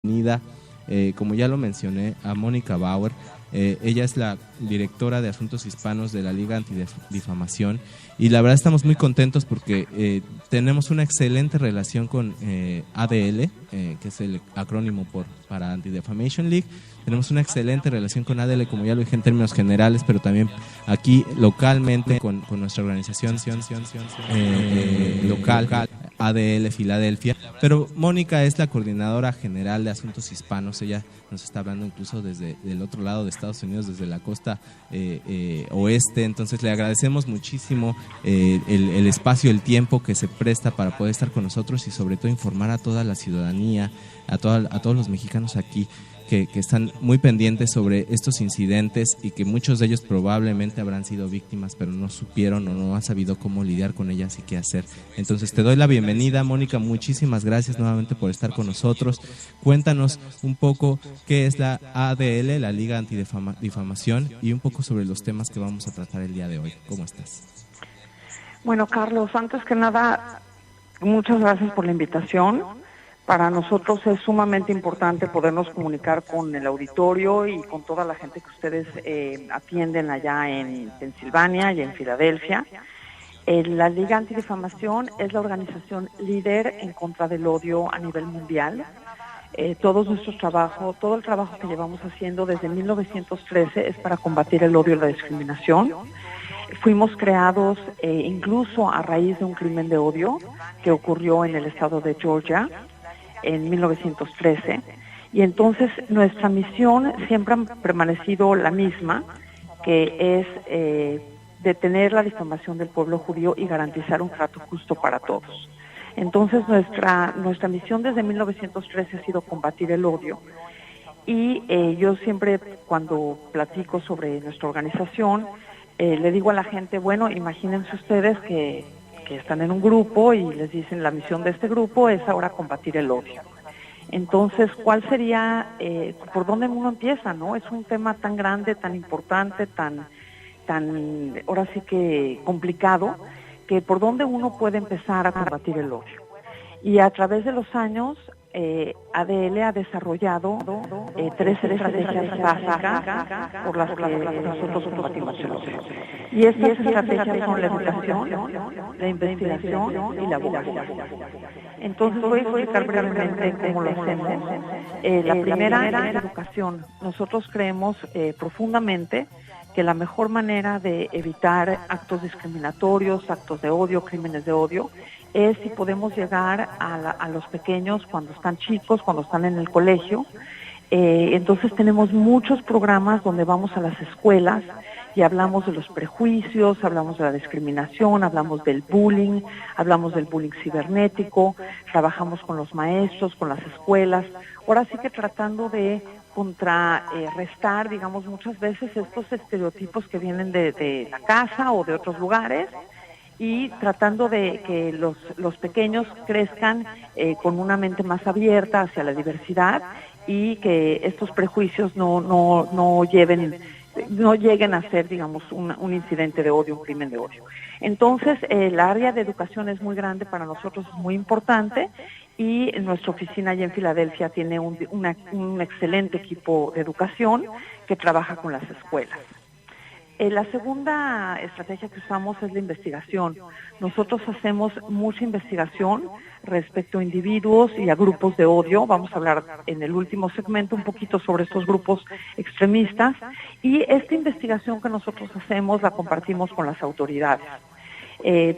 bienvenida, como ya lo mencioné, a Mónica Bauer. Ella es la directora de Asuntos Hispanos de la Liga Antidifamación y la verdad estamos muy contentos porque tenemos una excelente relación con ADL, que es el acrónimo para Anti-Defamation League. Tenemos una excelente relación con ADL, como ya lo dije en términos generales, pero también aquí localmente con nuestra organización local, ADL Filadelfia. Pero Mónica es la coordinadora general de Asuntos Hispanos. Ella nos está hablando incluso desde el otro lado de Estados Unidos, desde la costa oeste. Entonces le agradecemos muchísimo el espacio, el tiempo que se presta para poder estar con nosotros y sobre todo informar a toda la ciudadanía, a todos los mexicanos aquí que están muy pendientes sobre estos incidentes y que muchos de ellos probablemente habrán sido víctimas, pero no supieron o no han sabido cómo lidiar con ellas y qué hacer. Entonces te doy la bienvenida, Mónica, muchísimas gracias nuevamente por estar con nosotros. Cuéntanos un poco qué es la ADL, la Liga Antidifamación, y un poco sobre los temas que vamos a tratar el día de hoy. ¿Cómo estás? Bueno, Carlos, antes que nada, muchas gracias por la invitación. Para nosotros es sumamente importante podernos comunicar con el auditorio y con toda la gente que ustedes atienden allá en Pensilvania y en Filadelfia. La Liga Antidifamación es la organización líder en contra del odio a nivel mundial. Todo el trabajo que llevamos haciendo desde 1913 es para combatir el odio y la discriminación. Fuimos creados incluso a raíz de un crimen de odio que ocurrió en el estado de Georgia en 1913, y entonces nuestra misión siempre ha permanecido la misma, que es detener la difamación del pueblo judío y garantizar un trato justo para todos. Entonces nuestra misión desde 1913 ha sido combatir el odio, y yo siempre cuando platico sobre nuestra organización le digo a la gente, bueno, imagínense ustedes que están en un grupo y les dicen la misión de este grupo es ahora combatir el odio. Entonces, ¿cuál sería, por dónde uno empieza, no? Es un tema tan grande, tan importante, tan ahora sí que complicado, que por dónde uno puede empezar a combatir el odio. Y a través de los años, ADL ha desarrollado 3 estrategias básicas por las que nosotros combatimos el odio. Y estas estrategias son la educación, la investigación y la abogacía. Entonces voy a explicar brevemente cómo lo hacemos. La primera es la educación. Nosotros creemos profundamente que la mejor manera de evitar actos discriminatorios, actos de odio, crímenes de odio, es si podemos llegar a los pequeños cuando están chicos, cuando están en el colegio. Entonces tenemos muchos programas donde vamos a las escuelas y hablamos de los prejuicios, hablamos de la discriminación, hablamos del bullying cibernético, trabajamos con los maestros, con las escuelas. Ahora sí que tratando de contrarrestar, digamos, muchas veces estos estereotipos que vienen de la casa o de otros lugares, y tratando de que los pequeños crezcan con una mente más abierta hacia la diversidad y que estos prejuicios no lleguen a ser, digamos, un incidente de odio, un crimen de odio. Entonces, el área de educación es muy grande para nosotros, es muy importante, y nuestra oficina allá en Filadelfia tiene un excelente equipo de educación que trabaja con las escuelas. La segunda estrategia que usamos es la investigación. Nosotros hacemos mucha investigación respecto a individuos y a grupos de odio. Vamos a hablar en el último segmento un poquito sobre estos grupos extremistas, y esta investigación que nosotros hacemos la compartimos con las autoridades.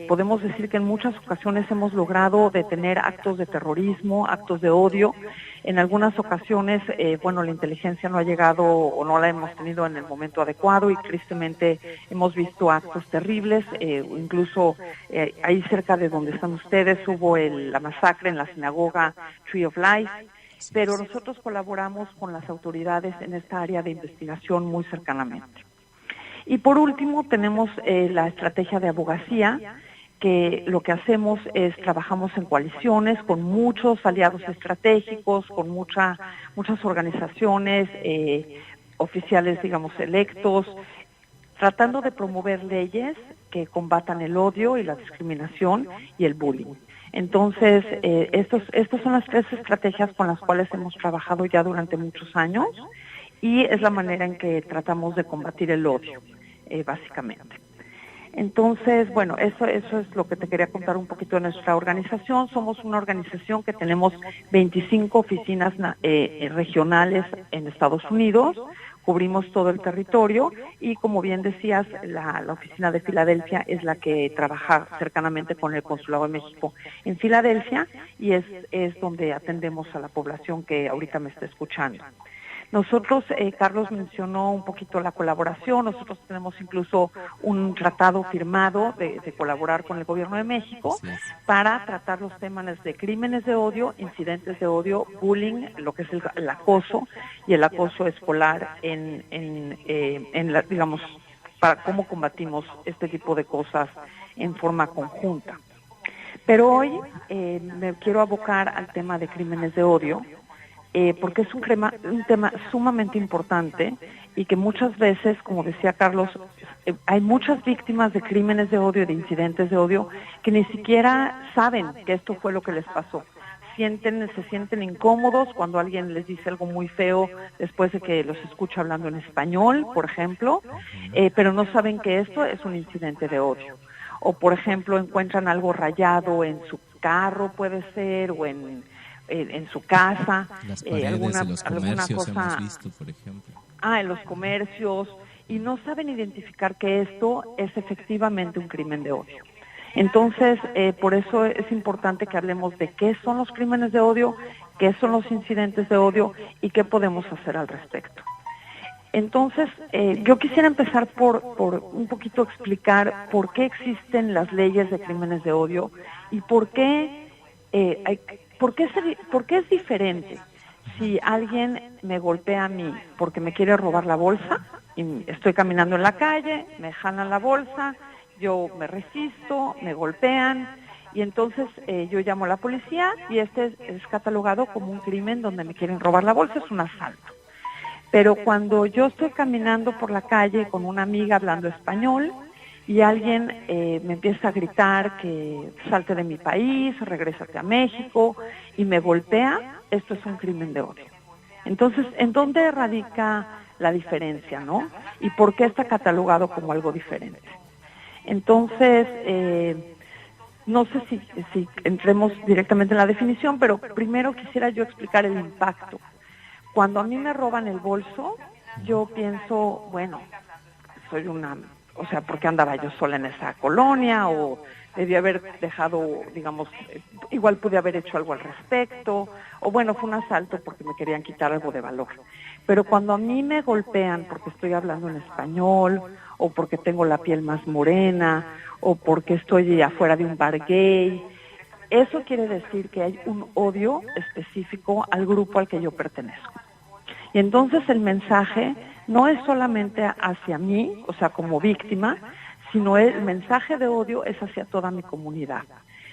Podemos decir que en muchas ocasiones hemos logrado detener actos de terrorismo, actos de odio. En algunas ocasiones, la inteligencia no ha llegado o no la hemos tenido en el momento adecuado, y tristemente hemos visto actos terribles. Incluso ahí cerca de donde están ustedes hubo la masacre en la sinagoga Tree of Life. Pero nosotros colaboramos con las autoridades en esta área de investigación muy cercanamente. Y por último tenemos la estrategia de abogacía, que lo que hacemos es trabajamos en coaliciones con muchos aliados estratégicos, con muchas organizaciones, oficiales, digamos, electos, tratando de promover leyes que combatan el odio y la discriminación y el bullying. Entonces, estas son las 3 estrategias con las cuales hemos trabajado ya durante muchos años y es la manera en que tratamos de combatir el odio, básicamente. Entonces, bueno, eso es lo que te quería contar un poquito de nuestra organización. Somos una organización que tenemos 25 oficinas regionales en Estados Unidos, cubrimos todo el territorio y, como bien decías, la oficina de Filadelfia es la que trabaja cercanamente con el Consulado de México en Filadelfia y es donde atendemos a la población que ahorita me está escuchando. Nosotros, Carlos mencionó un poquito la colaboración, nosotros tenemos incluso un tratado firmado de colaborar con el Gobierno de México para tratar los temas de crímenes de odio, incidentes de odio, bullying, lo que es el acoso y el acoso escolar digamos, para cómo combatimos este tipo de cosas en forma conjunta. Pero hoy me quiero abocar al tema de crímenes de odio, porque es un tema sumamente importante y que muchas veces, como decía Carlos, hay muchas víctimas de crímenes de odio, de incidentes de odio, que ni siquiera saben que esto fue lo que les pasó. Se sienten incómodos cuando alguien les dice algo muy feo después de que los escucha hablando en español, por ejemplo, pero no saben que esto es un incidente de odio. O, por ejemplo, encuentran algo rayado en su carro, puede ser, o en su casa, las paredes de los comercios hemos visto, por ejemplo. En los comercios, y no saben identificar que esto es efectivamente un crimen de odio. Entonces, por eso es importante que hablemos de qué son los crímenes de odio, qué son los incidentes de odio y qué podemos hacer al respecto. Entonces, yo quisiera empezar por un poquito explicar por qué existen las leyes de crímenes de odio y por qué es diferente si alguien me golpea a mí porque me quiere robar la bolsa y estoy caminando en la calle, me jalan la bolsa, yo me resisto, me golpean y entonces yo llamo a la policía y este es catalogado como un crimen donde me quieren robar la bolsa, es un asalto. Pero cuando yo estoy caminando por la calle con una amiga hablando español y alguien me empieza a gritar que salte de mi país, regrésate a México y me golpea, esto es un crimen de odio. Entonces, ¿en dónde radica la diferencia, no? ¿Y por qué está catalogado como algo diferente? Entonces, no sé si entremos directamente en la definición, pero primero quisiera yo explicar el impacto. Cuando a mí me roban el bolso, yo pienso, bueno, soy ¿por qué andaba yo sola en esa colonia? O debí haber dejado, digamos, igual pude haber hecho algo al respecto, o bueno, fue un asalto porque me querían quitar algo de valor. Pero cuando a mí me golpean porque estoy hablando en español, o porque tengo la piel más morena, o porque estoy afuera de un bar gay, eso quiere decir que hay un odio específico al grupo al que yo pertenezco. Y entonces el mensaje no es solamente hacia mí, o sea, como víctima, sino el mensaje de odio es hacia toda mi comunidad.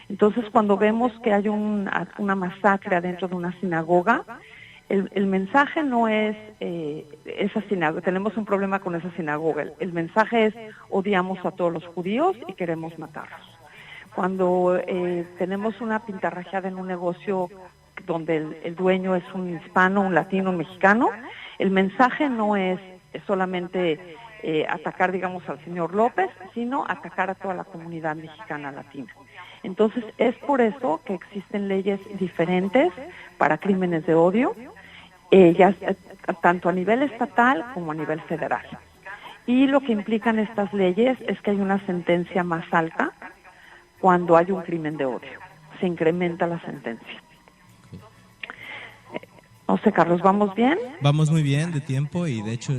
Entonces, cuando vemos que hay una masacre adentro de una sinagoga, el mensaje no es esa sinagoga, tenemos un problema con esa sinagoga. El mensaje es odiamos a todos los judíos y queremos matarlos. Cuando tenemos una pintarrajeada en un negocio donde el dueño es un hispano, un latino, un mexicano, el mensaje no es solamente atacar, digamos, al señor López, sino atacar a toda la comunidad mexicana latina. Entonces, es por eso que existen leyes diferentes para crímenes de odio, tanto a nivel estatal como a nivel federal. Y lo que implican estas leyes es que hay una sentencia más alta cuando hay un crimen de odio. Se incrementa la sentencia. No sé, Carlos, ¿vamos bien? Vamos muy bien de tiempo y de hecho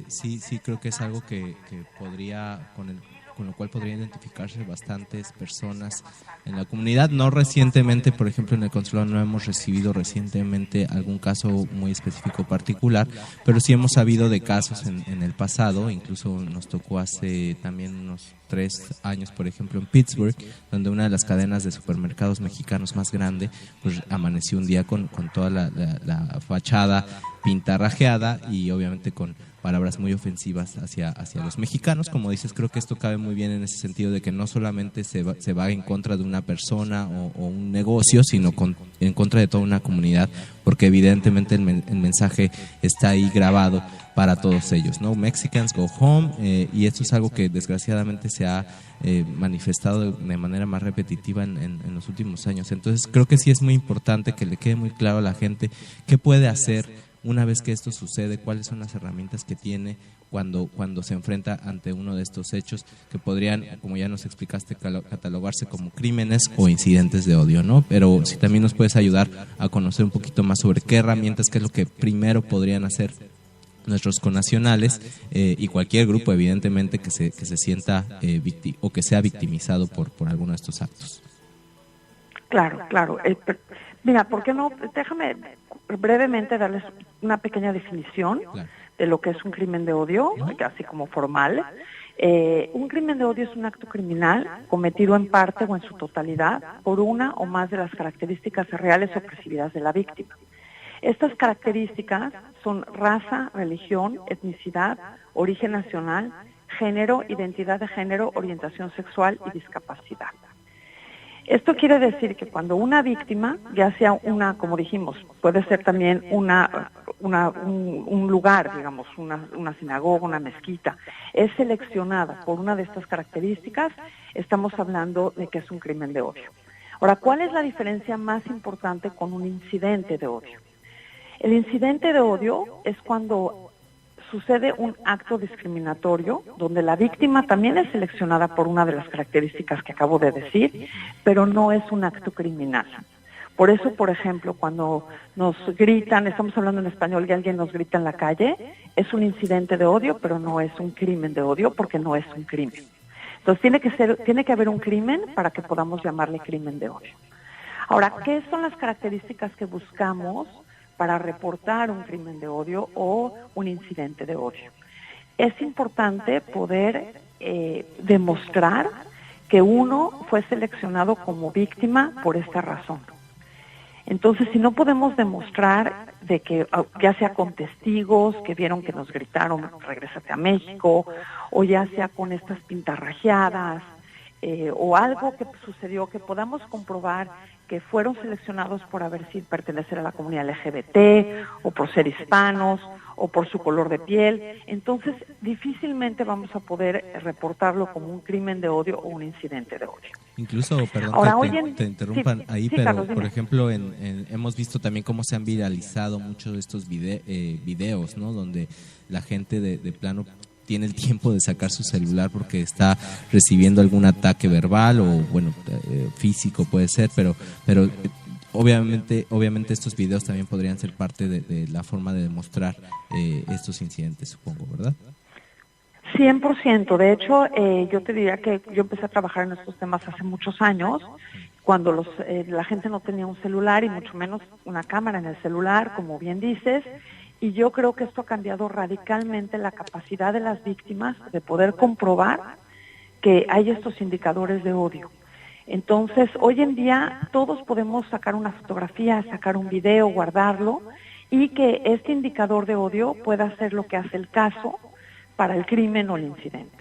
sí creo que es algo que podría con lo cual podrían identificarse bastantes personas en la comunidad. No recientemente, por ejemplo, en el consulado no hemos recibido recientemente algún caso muy específico particular, pero sí hemos sabido de casos en el pasado. Incluso nos tocó hace también unos 3 años, por ejemplo, en Pittsburgh, donde una de las cadenas de supermercados mexicanos más grande, pues amaneció un día con toda la fachada pintarrajeada y obviamente con palabras muy ofensivas hacia los mexicanos. Como dices, creo que esto cabe muy bien en ese sentido de que no solamente se va en contra de una persona o un negocio, sino en contra de toda una comunidad, porque evidentemente el mensaje está ahí grabado para todos ellos, ¿no? Mexicans go home, y esto es algo que desgraciadamente se ha manifestado de manera más repetitiva en los últimos años. Entonces creo que sí es muy importante que le quede muy claro a la gente qué puede hacer una vez que esto sucede, cuáles son las herramientas que tiene cuando se enfrenta ante uno de estos hechos que podrían, como ya nos explicaste, catalogarse como crímenes o incidentes de odio, ¿no? Pero si también nos puedes ayudar a conocer un poquito más sobre qué herramientas, qué es lo que primero podrían hacer nuestros connacionales y cualquier grupo, evidentemente, que se sienta o que sea victimizado por alguno de estos actos. Claro. Mira, ¿por qué no? Déjame brevemente darles una pequeña definición de lo que es un crimen de odio, así como formal. Un crimen de odio es un acto criminal cometido en parte o en su totalidad por una o más de las características reales o percibidas de la víctima. Estas características son raza, religión, etnicidad, origen nacional, género, identidad de género, orientación sexual y discapacidad. Esto quiere decir que cuando una víctima, ya sea una, como dijimos, puede ser también un lugar, digamos, una sinagoga, una mezquita, es seleccionada por una de estas características, estamos hablando de que es un crimen de odio. Ahora, ¿cuál es la diferencia más importante con un incidente de odio? El incidente de odio es cuando sucede un acto discriminatorio donde la víctima también es seleccionada por una de las características que acabo de decir, pero no es un acto criminal. Por eso, por ejemplo, cuando nos gritan, estamos hablando en español y alguien nos grita en la calle, es un incidente de odio, pero no es un crimen de odio porque no es un crimen. Entonces tiene que haber un crimen para que podamos llamarle crimen de odio. Ahora, ¿qué son las características que buscamos para reportar un crimen de odio o un incidente de odio? Es importante poder demostrar que uno fue seleccionado como víctima por esta razón. Entonces, si no podemos demostrar de que, ya sea con testigos que vieron que nos gritaron, regrésate a México, o ya sea con estas pintarrajeadas, o algo que sucedió, que podamos comprobar que fueron seleccionados por pertenecer a la comunidad LGBT, o por ser hispanos, o por su color de piel, entonces difícilmente vamos a poder reportarlo como un crimen de odio o un incidente de odio. Incluso, perdón ahora, que te interrumpan ahí, pero Carlos, por ejemplo, hemos visto también cómo se han viralizado muchos de estos videos, ¿no? Donde la gente de plano tiene el tiempo de sacar su celular porque está recibiendo algún ataque verbal o bueno físico puede ser, pero obviamente estos videos también podrían ser parte de la forma de demostrar estos incidentes, supongo, ¿verdad? 100%. De hecho, yo te diría que yo empecé a trabajar en estos temas hace muchos años, cuando la gente no tenía un celular y mucho menos una cámara en el celular, como bien dices. Y yo creo que esto ha cambiado radicalmente la capacidad de las víctimas de poder comprobar que hay estos indicadores de odio. Entonces, hoy en día todos podemos sacar una fotografía, sacar un video, guardarlo, y que este indicador de odio pueda ser lo que hace el caso para el crimen o el incidente.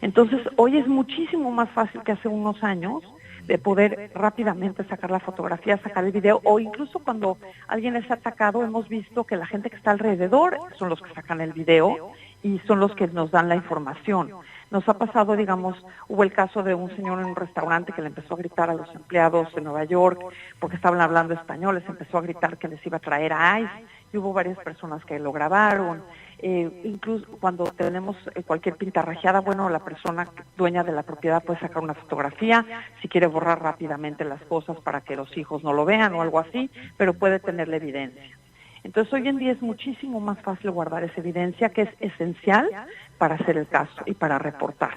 Entonces, hoy es muchísimo más fácil que hace unos años de poder rápidamente sacar la fotografía, sacar el video, o incluso cuando alguien es atacado, hemos visto que la gente que está alrededor son los que sacan el video y son los que nos dan la información. Nos ha pasado, digamos, hubo el caso de un señor en un restaurante que le empezó a gritar a los empleados de Nueva York porque estaban hablando español, les empezó a gritar que les iba a traer a ICE, y hubo varias personas que lo grabaron. Incluso cuando tenemos cualquier pintarrajeada, bueno, la persona dueña de la propiedad puede sacar una fotografía, si quiere borrar rápidamente las cosas para que los hijos no lo vean o algo así, pero puede tener la evidencia. Entonces hoy en día es muchísimo más fácil guardar esa evidencia, que es esencial para hacer el caso y para reportar.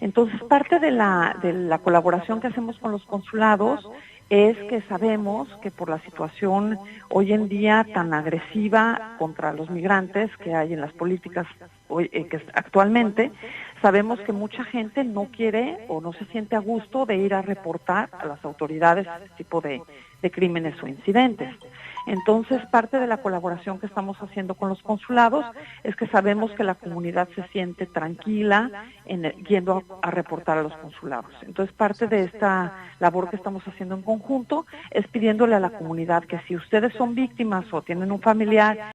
Entonces parte de la colaboración que hacemos con los consulados es que sabemos que por la situación hoy en día tan agresiva contra los migrantes que hay en las políticas que actualmente, sabemos que mucha gente no quiere o no se siente a gusto de ir a reportar a las autoridades este tipo de crímenes o incidentes. Entonces, parte de la colaboración que estamos haciendo con los consulados es que sabemos que la comunidad se siente tranquila yendo a reportar a los consulados. Entonces, parte de esta labor que estamos haciendo en conjunto es pidiéndole a la comunidad que si ustedes son víctimas o tienen un familiar